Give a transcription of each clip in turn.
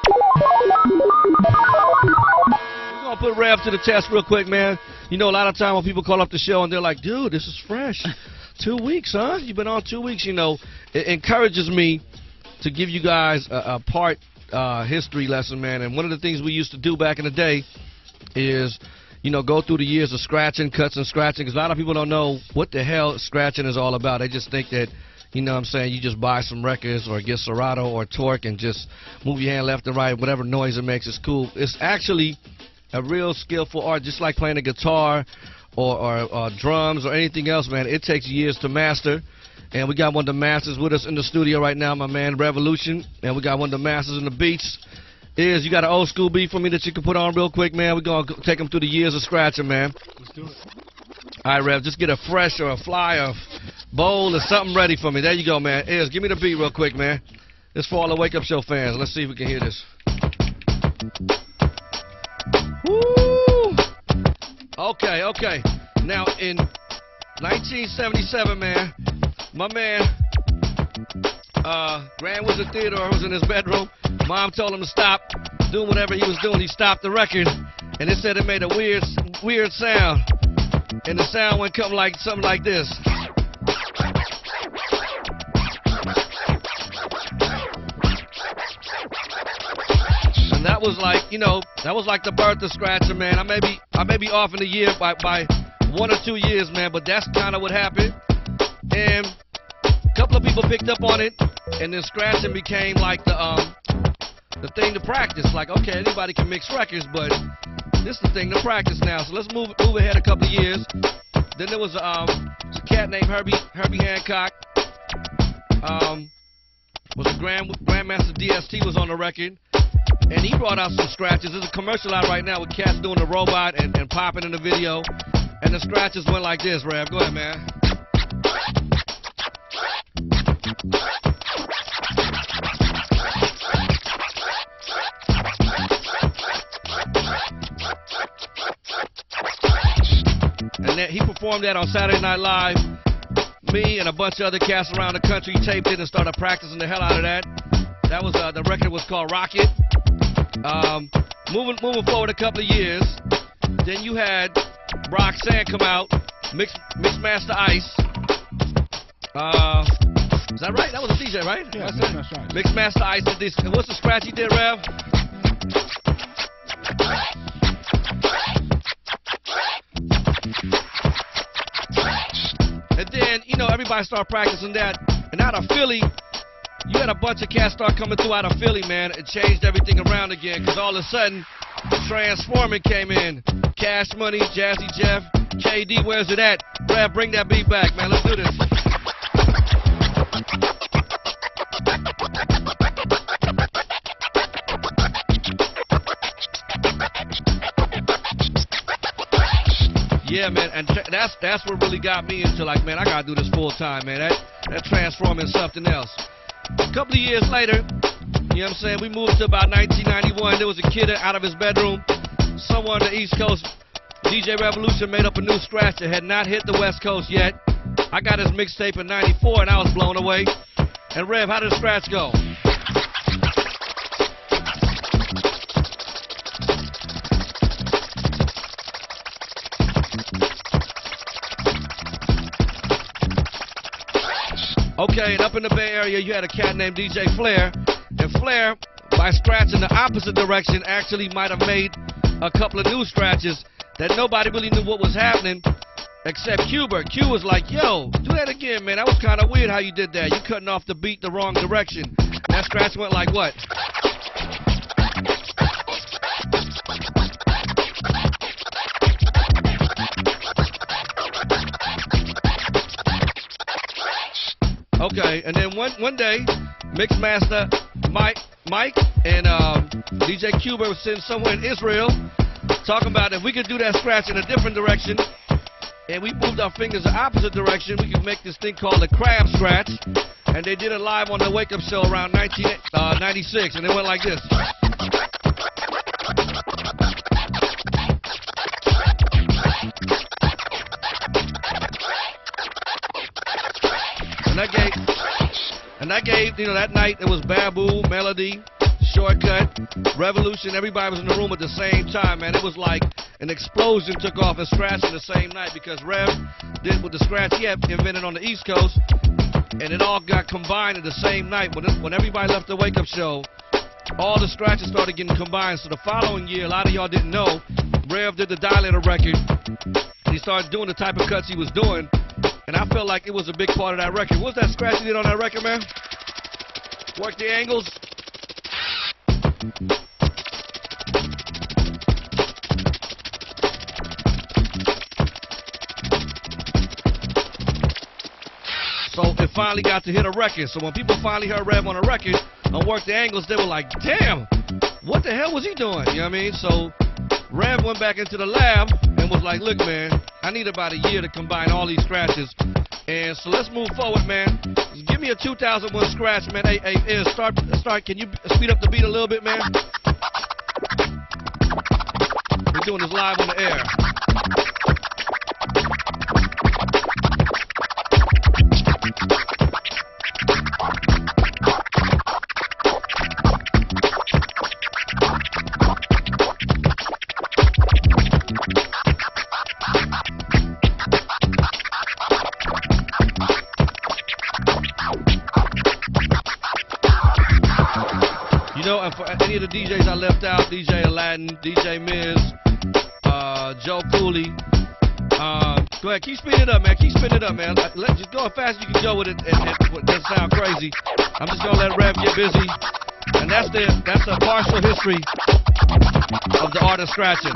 We're gonna put Rev to the test real quick, man. You know, a lot of time when people call up the show and they're like, dude, this is fresh. 2 weeks, huh? You've been on 2 weeks, you know. It encourages me to give you guys a part history lesson, man. And one of the things we used to do back in the day is, you know, go through the years of scratching, cuts and scratching, because a lot of people don't know what the hell scratching is all about. They just think that, you know what I'm saying, you just buy some records or get Serato or Torque and just move your hand left and right, whatever noise it makes is cool. It's actually a real skillful art, just like playing a guitar or drums or anything else, man. It takes years to master. And we got one of the masters with us in the studio right now, my man Revolution. And we got one of the masters in the beats. You got an old school beat for me that you can put on real quick, man? We're going to take them through the years of scratching, man. Let's do it. All right, Rev, just get a fresh or a fly or a bowl or something ready for me. There you go, man. Give me the beat real quick, man. This for all the Wake Up Show fans. Let's see if we can hear this. Woo! Okay. Now, in 1977, man, my man, Grand Wizard Theodore was in his bedroom. Mom told him to stop doing whatever he was doing. He stopped the record, and it said it made a weird sound. And the sound went something like this. And that was like, you know, that was like the birth of scratching, man. I may be off in a year by 1 or 2 years, man, but that's kind of what happened. And a couple of people picked up on it, and then scratching became like the thing to practice. Like, okay, anybody can mix records, but this is the thing to practice now. So let's move ahead a couple of years. Then there was a cat named Herbie Hancock. Was a Grandmaster DST was on the record, and he brought out some scratches. There's a commercial out right now with cats doing the robot and popping in the video, and the scratches went like this. Rev, go ahead, man. And he performed that on Saturday Night Live. Me and a bunch of other cats around the country taped it and started practicing the hell out of that. That was the record was called Rocket. Moving forward a couple of years, then you had Roxanne come out, Mixmaster Ice. Is that right? That was a DJ, right? Yeah, that's right. Mixmaster Ice did this. And what's the scratch he did, Rev? And then, you know, everybody started practicing that. And out of Philly, you had a bunch of cats start coming through out of Philly, man. It changed everything around again, because all of a sudden, Transforming came in. Cash Money, Jazzy Jeff, KD, where's it at? Rev, bring that beat back, man. Let's do this. Yeah, man, and that's what really got me into, like, man, I gotta do this full time, man. That transforming something else. A couple of years later, you know what I'm saying, we moved to about 1991. There was a kid out of his bedroom. Someone on the East Coast, DJ Revolution, made up a new scratch that had not hit the West Coast yet. I got his mixtape in '94, and I was blown away. And Rev, how did the scratch go? Okay, and up in the Bay Area, you had a cat named DJ Flair. And Flair, by scratching the opposite direction, actually might have made a couple of new scratches that nobody really knew what was happening except Qbert. Q was like, yo, do that again, man. That was kind of weird how you did that. You cutting off the beat the wrong direction. That scratch went like what? Okay, and then one day, Mixmaster Mike and DJ Qbert was sitting somewhere in Israel talking about if we could do that scratch in a different direction and we moved our fingers the opposite direction, we could make this thing called the crab scratch. And they did it live on the Wake Up Show around 1996, and it went like this. And that gave, you know, that night it was Babu, Melody, Shortcut, Revolution, everybody was in the room at the same time, man. It was like an explosion took off in scratching the same night because Rev did with the scratch he had invented on the East Coast, and it all got combined at the same night. When everybody left the Wake Up Show, all the scratches started getting combined. So the following year, a lot of y'all didn't know, Rev did the Dilator record. He started doing the type of cuts he was doing, and I felt like it was a big part of that record. What was that scratch he did on that record, man? Work the angles. So it finally got to hit a record. So when people finally heard Rev on a record and Work the Angles, they were like, damn, what the hell was he doing? You know what I mean? So Rev went back into the lab and was like, look, man, I need about a year to combine all these scratches. And so let's move forward, man. Give me a 2001 scratch, man. Hey, start. Can you speed up the beat a little bit, man? We're doing this live on the air. You know, and for any of the DJs I left out, DJ Aladdin, DJ Miz, Joe Cooley, go ahead, keep speeding it up, man. Keep speeding it up, man. Just go as fast as you can go with it, and it doesn't sound crazy. I'm just gonna let Rev get busy, and that's a partial history of the art of scratching.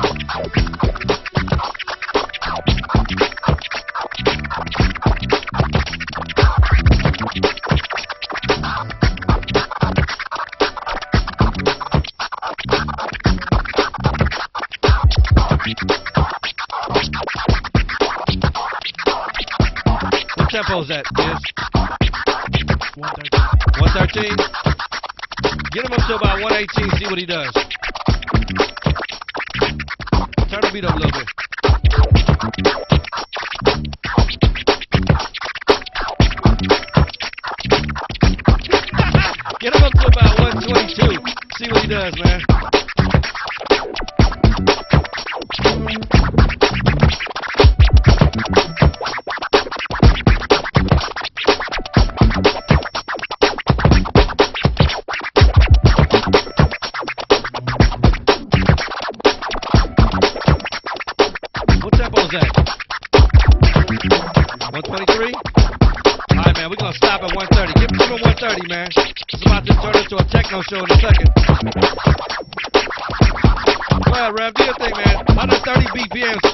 What tempo's that, Biz? 113. 113? Get him up to about 118, see what he does. Turn the beat up a little bit. Get him up to about 122, see what he does, man. What tempo is that? 123? Alright, man, we're going to stop at 130. Give him 130, man. It's about to turn into a techno show in a second. Go ahead, Rev. Do your thing, man. 130 BPMs.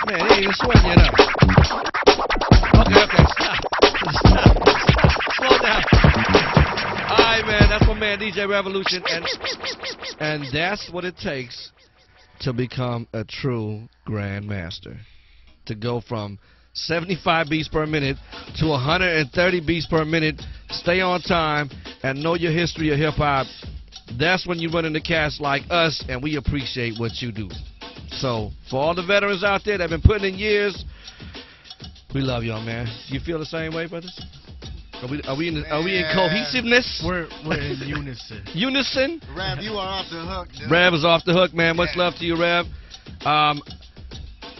Man, he ain't even sweating it up. Okay, stop. Slow down. Alright, man, that's my man DJ Revolution, and that's what it takes to become a true grandmaster. To go from 75 beats per minute to 130 beats per minute, stay on time, and know your history of hip-hop. That's when you run into cats like us, and we appreciate what you do. So, for all the veterans out there that have been putting in years, we love y'all, man. You feel the same way, brothers? Are we in cohesiveness? We're in unison. Unison? Rev, you are off the hook, dude. Rev is off the hook, man. Much love to you, Rev.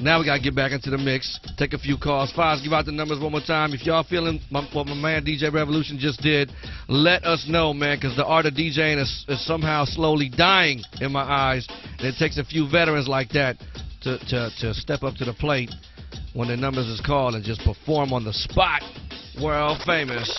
Now we got to get back into the mix. Take a few calls. Files, give out the numbers one more time. If y'all feeling what my man DJ Revolution just did, let us know, man, because the art of DJing is somehow slowly dying in my eyes. And it takes a few veterans like that to step up to the plate when the numbers is called and just perform on the spot. World famous.